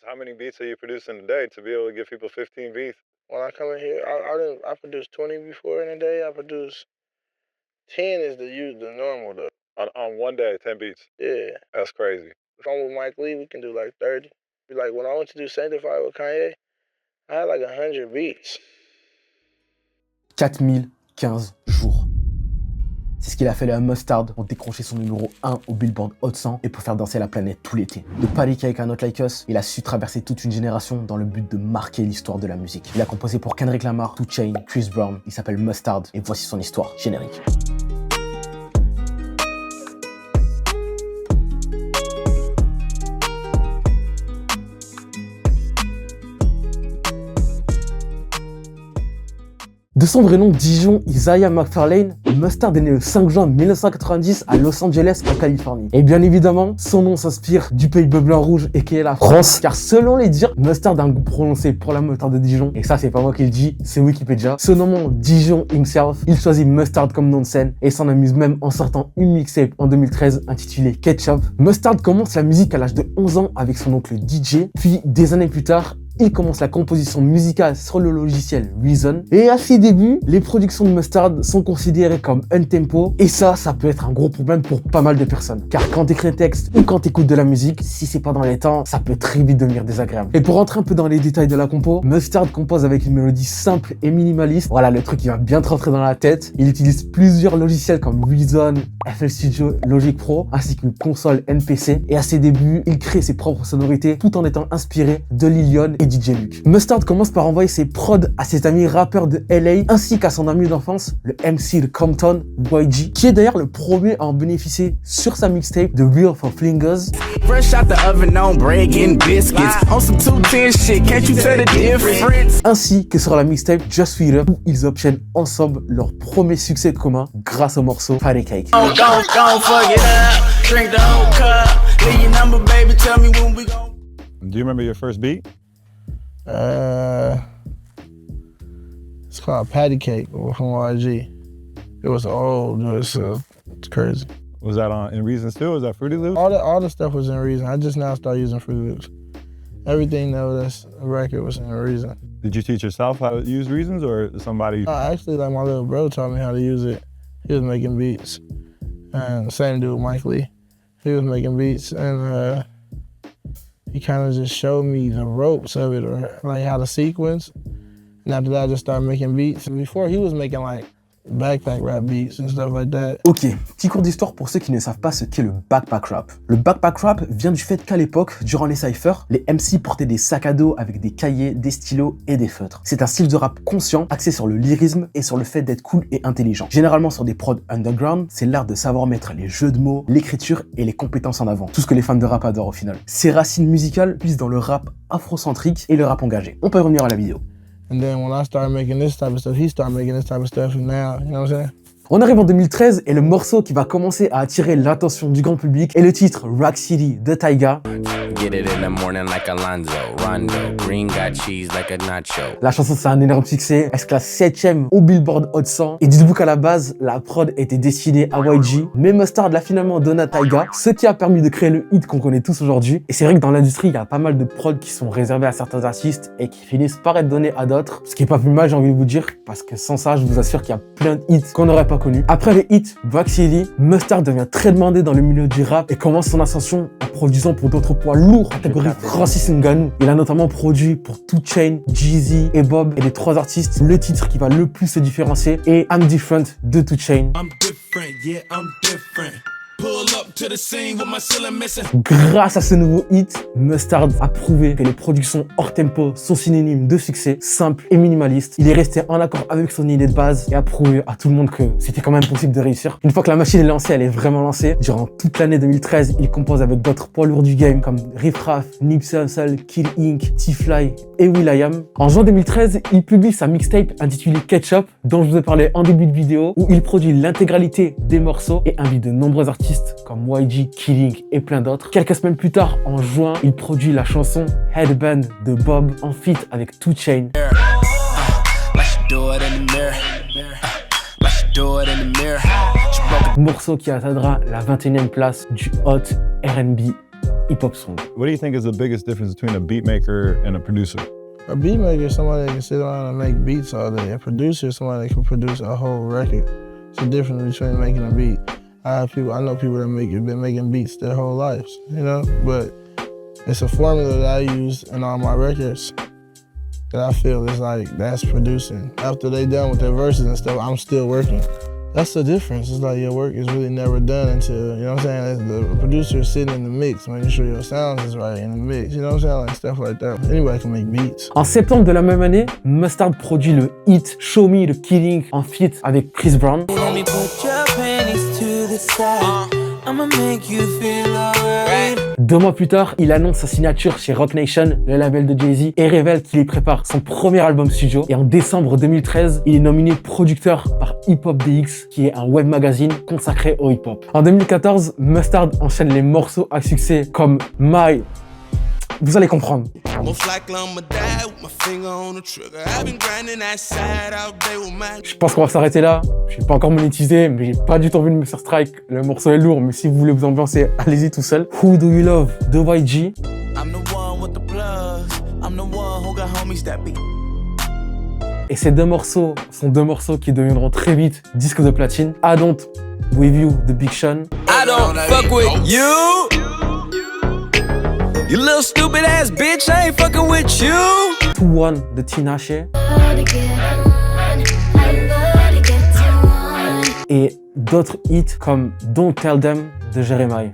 How many beats are you producing a day to be able to give people 15 beats? When I come in here, I produced 20 before in a day. I produce 10 is the normal though. On one day, 10 beats? Yeah. That's crazy. If I'm with Mike Lee, we can do like 30. Like when I went to do Sanctified with Kanye, I had like 100 beats. 4015 jours. C'est ce qu'il a fallu à Mustard pour décrocher son numéro 1 au Billboard Hot 100 et pour faire danser la planète tout l'été. De Patty Cake à Not Like Us, il a su traverser toute une génération dans le but de marquer l'histoire de la musique. Il a composé pour Kendrick Lamar, 2 Chainz, Chris Brown, il s'appelle Mustard et voici son histoire générique. De son vrai nom, Dijon Isaiah McFarlane, Mustard est né le 5 juin 1990 à Los Angeles, en Californie. Et bien évidemment, son nom s'inspire du pays bleu blanc rouge et qui est la France, car selon les dires, Mustard a un goût prononcé pour la moutarde de Dijon. Et ça, c'est pas moi qui le dis, c'est Wikipédia. Se nommant Dijon himself, il choisit Mustard comme nom de scène et s'en amuse même en sortant une mixtape en 2013 intitulée Ketchup. Mustard commence la musique à l'âge de 11 ans avec son oncle DJ, puis des années plus tard, il commence la composition musicale sur le logiciel Reason. Et à ses débuts, les productions de Mustard sont considérées comme un-tempo. Et ça peut être un gros problème pour pas mal de personnes. Car quand t'écris un texte ou quand t'écoutes de la musique, si c'est pas dans les temps, ça peut très vite devenir désagréable. Et pour rentrer un peu dans les détails de la compo, Mustard compose avec une mélodie simple et minimaliste. Voilà le truc qui va bien te rentrer dans la tête. Il utilise plusieurs logiciels comme Reason, FL Studio, Logic Pro, ainsi qu'une console NPC. Et à ses débuts, il crée ses propres sonorités tout en étant inspiré de Lil Jon et DJ Luke. Mustard commence par envoyer ses prods à ses amis rappeurs de LA ainsi qu'à son ami d'enfance, le MC de Compton, YG, qui est d'ailleurs le premier à en bénéficier sur sa mixtape The Real for Flingers. Ainsi que sur la mixtape Just Feed Up où ils obtiennent ensemble leur premier succès commun grâce au morceau Patty Cake. Do you remember your first beat? It's called Patty Cake from YG. It was old, it's crazy. Was that in Reason still? Was that Fruity Loops? All the stuff was in Reason. I just now started using Fruity Loops. Everything though that's a record was in Reason. Did you teach yourself how to use Reasons or somebody? Actually, like my little bro taught me how to use it. He was making beats. And same dude, Mike Lee. He was making beats and he kind of just showed me the ropes of it, or like how to sequence. And after that, I just started making beats. And before, he was making like backpack rap beats and stuff like that. Ok, petit cours d'histoire pour ceux qui ne savent pas ce qu'est le backpack rap. Le backpack rap vient du fait qu'à l'époque, durant les cyphers, les MC portaient des sacs à dos avec des cahiers, des stylos et des feutres. C'est un style de rap conscient, axé sur le lyrisme et sur le fait d'être cool et intelligent. Généralement sur des prods underground, c'est l'art de savoir mettre les jeux de mots, l'écriture et les compétences en avant. Tout ce que les fans de rap adorent au final. Ses racines musicales puissent dans le rap afrocentrique et le rap engagé. On peut y revenir à la vidéo. And then when I started making this type of stuff, he started making this type of stuff, and now, you know what I'm saying? On arrive en 2013 et le morceau qui va commencer à attirer l'attention du grand public est le titre Rack City de Tyga. La chanson c'est un énorme succès, elle se classe 7ème au Billboard Hot 100 et dites-vous qu'à la base la prod était destinée à YG, mais Mustard l'a finalement donné à Tyga, ce qui a permis de créer le hit qu'on connaît tous aujourd'hui. Et c'est vrai que dans l'industrie il y a pas mal de prods qui sont réservés à certains artistes et qui finissent par être donnés à d'autres, ce qui est pas plus mal j'ai envie de vous dire, parce que sans ça je vous assure qu'il y a plein de hits qu'on n'aurait pas connu. Après le hit Rack City, Mustard devient très demandé dans le milieu du rap et commence son ascension en produisant pour d'autres poids lourds, catégorie Francis Ngannou. Il a notamment produit pour 2 Chainz, Jeezy et Bob et les 3 artistes. Le titre qui va le plus se différencier est I'm Different de 2 Chainz. Grâce à ce nouveau hit, Mustard a prouvé que les productions hors tempo sont synonymes de succès, simple et minimaliste. Il est resté en accord avec son idée de base et a prouvé à tout le monde que c'était quand même possible de réussir. Une fois que la machine est lancée, elle est vraiment lancée. Durant toute l'année 2013, il compose avec d'autres poids lourds du game comme Riff Raff, Nipsey Hussle, Kill Inc, T-Fly et will.i.am. En juin 2013, il publie sa mixtape intitulée Ketchup, dont je vous ai parlé en début de vidéo, où il produit l'intégralité des morceaux et invite de nombreux artistes comme YG, Kill Inc et plein d'autres. Quelques semaines plus tard, en juin, il produit la chanson Headband de Bob en feat avec 2 Chainz. Morceau qui atteindra la 21e place du Hot R&B hip-hop song. What do you think is the biggest difference between a beat maker and a producer? A beat maker is somebody that can sit around and make beats all day. A producer is somebody that can produce a whole record. It's the difference between making a beat. I know people that been making beats their whole lives, you know? But it's a formula that I use in all my records that I feel is like, that's producing. After they done with their verses and stuff, I'm still working. That's the difference. It's like your work is really never done until, you know what I'm saying? The producer is sitting in the mix, making sure your sound is right in the mix, you know what I'm saying? Like stuff like that. Anybody can make beats. En septembre de la même année, Mustard produit le hit Show Me the Killing en feat avec Chris Brown. Deux mois plus tard, il annonce sa signature chez Roc Nation, le label de Jay-Z, et révèle qu'il y prépare son premier album studio. Et en décembre 2013, il est nominé producteur par Hip Hop DX, qui est un web magazine consacré au hip-hop. En 2014, Mustard enchaîne les morceaux à succès comme My... Vous allez comprendre. Je pense qu'on va s'arrêter là. Je suis pas encore monétisé, mais j'ai pas du tout envie de me faire strike. Le morceau est lourd, mais si vous voulez vous ambiancer, allez-y tout seul. Who Do You Love de YG. Et ces deux morceaux sont deux morceaux qui deviendront très vite disques de platine. I Don't With You de Big Sean. I don't fuck with you. You little stupid ass bitch, I ain't fucking with you. 2-1 de Tinashe. Et d'autres hits comme Don't Tell Them de Jeremiah.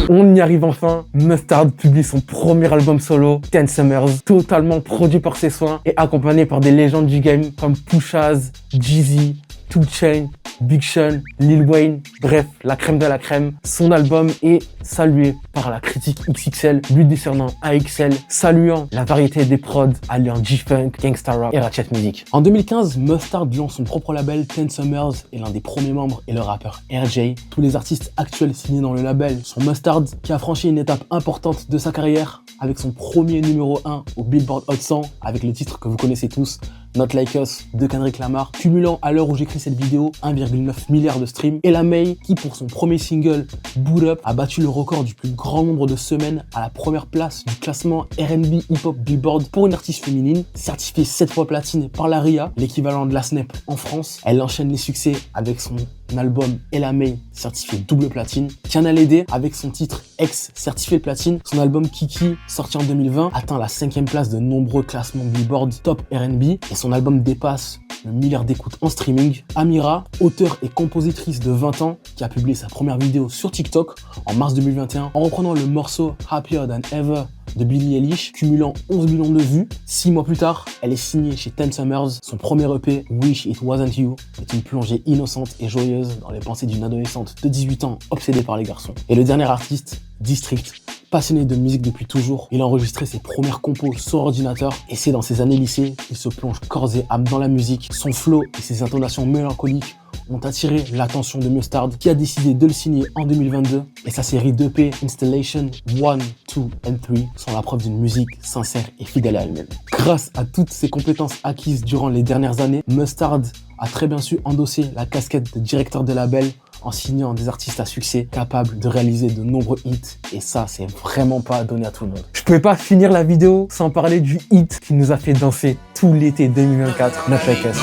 On y arrive enfin. Mustard publie son premier album solo, 10 Summers, totalement produit par ses soins et accompagné par des légendes du game comme Pushaz, Jeezy, 2 Chainz, Big Sean, Lil Wayne, bref, la crème de la crème. Son album est salué par la critique XXL, lui décernant AXL, saluant la variété des prods alliant G-Funk, Gangsta Rap et Ratchet Music. En 2015, Mustard lance son propre label 10 Summers et l'un des premiers membres est le rappeur RJ. Tous les artistes actuels signés dans le label sont Mustard, qui a franchi une étape importante de sa carrière avec son premier numéro 1 au Billboard Hot 100 avec le titre que vous connaissez tous, Not Like Us de Kendrick Lamar, cumulant à l'heure où j'écris cette vidéo 1,9 milliard de streams. Et la May, qui pour son premier single Boot Up a battu le record du plus grand nombre de semaines à la première place du classement R&B Hip Hop Billboard pour une artiste féminine, certifiée 7 fois platine par la RIA, l'équivalent de la Snap en France. Elle enchaîne les succès avec son album Ella May, certifié double platine. Tiana Ledé, avec son titre X, certifié platine. Son album Kiki, sorti en 2020, atteint la 5e place de nombreux classements Billboard Top R&B et son album dépasse le milliard d'écoutes en streaming. Amira, auteure et compositrice de 20 ans, qui a publié sa première vidéo sur TikTok en mars 2021 en reprenant le morceau Happier Than Ever de Billie Eilish, cumulant 11 millions de vues. 6 mois plus tard, elle est signée chez 10 Summers. Son premier EP, Wish It Wasn't You, est une plongée innocente et joyeuse dans les pensées d'une adolescente de 18 ans obsédée par les garçons. Et le dernier artiste, District, passionné de musique depuis toujours, il a enregistré ses premières compos sur ordinateur et c'est dans ses années lycée qu'il se plonge corps et âme dans la musique. Son flow et ses intonations mélancoliques ont attiré l'attention de Mustard, qui a décidé de le signer en 2022 et sa série d'EP Installation 1, 2 and 3 sont la preuve d'une musique sincère et fidèle à elle-même. Grâce à toutes ses compétences acquises durant les dernières années, Mustard a très bien su endosser la casquette de directeur de label en signant des artistes à succès capables de réaliser de nombreux hits et ça c'est vraiment pas donné à tout le monde. Je pouvais pas finir la vidéo sans parler du hit qui nous a fait danser tout l'été 2024, Not Like Us.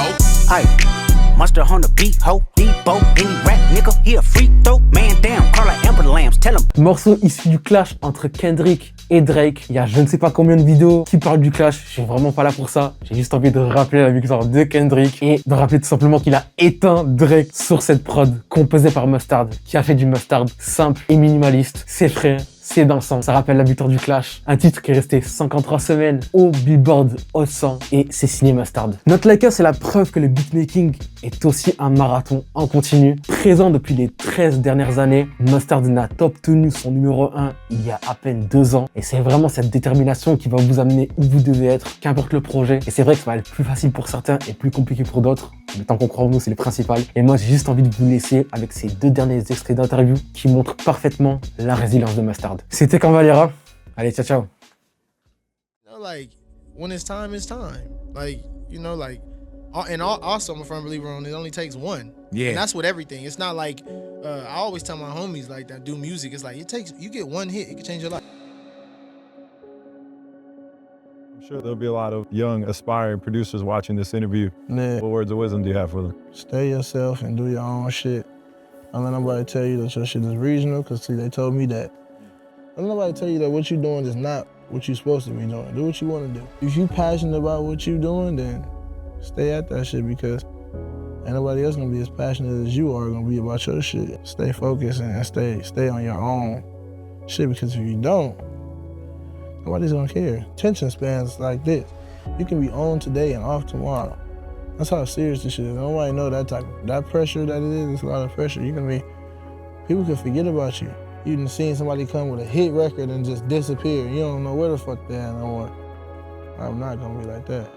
Aïe. Monster on the beat, ho, Debo, any rap nigga, he a freak throw, man down, call like Amber Lambs, tell him. Morceau issu du clash entre Kendrick et Drake. Il y a je ne sais pas combien de vidéos qui parlent du clash, je suis vraiment pas là pour ça. J'ai juste envie de rappeler la victoire de Kendrick et de rappeler tout simplement qu'il a éteint Drake sur cette prod composée par Mustard, qui a fait du Mustard simple et minimaliste. C'est frais, c'est dansant, ça rappelle la victoire du Clash, un titre qui est resté 53 semaines au Billboard Hot 100 et c'est signé Mustard. Not Like Us, c'est la preuve que le beatmaking est aussi un marathon en continu. Présent depuis les 13 dernières années, Mustard n'a obtenu son numéro 1 il y a à peine 2 ans et c'est vraiment cette détermination qui va vous amener où vous devez être, qu'importe le projet. Et c'est vrai que ça va être plus facile pour certains et plus compliqué pour d'autres, mais tant qu'on croit en nous, c'est le principal. Et moi, j'ai juste envie de vous laisser avec ces 2 derniers extraits d'interview qui montrent parfaitement la résilience de Mustard. C'était Canvalera. Allez, ciao, ciao. You know, like, when it's time, it's time. Like, you know, like, And also, I'm a firm believer on it only takes one. Yeah. And that's with everything. It's not like, I always tell my homies like that do music, it's like you get one hit, it can change your life. I'm sure there'll be a lot of young, aspiring producers watching this interview. Yeah. What words of wisdom do you have for them? Stay yourself and do your own shit. Don't let nobody tell you that your shit is regional, because see, they told me that. Don't let nobody tell you that what you're doing is not what you're supposed to be doing. Do what you want to do. If you're passionate about what you're doing, then stay at that shit, because ain't nobody else gonna be as passionate as you are gonna be about your shit. Stay focused and stay on your own shit, because if you don't, nobody's gonna care. Attention spans like this. You can be on today and off tomorrow. That's how serious this shit is. Nobody know that pressure that it is. It's a lot of pressure. People can forget about you. You done seen somebody come with a hit record and just disappear. You don't know where the fuck they are no more. I'm not gonna be like that.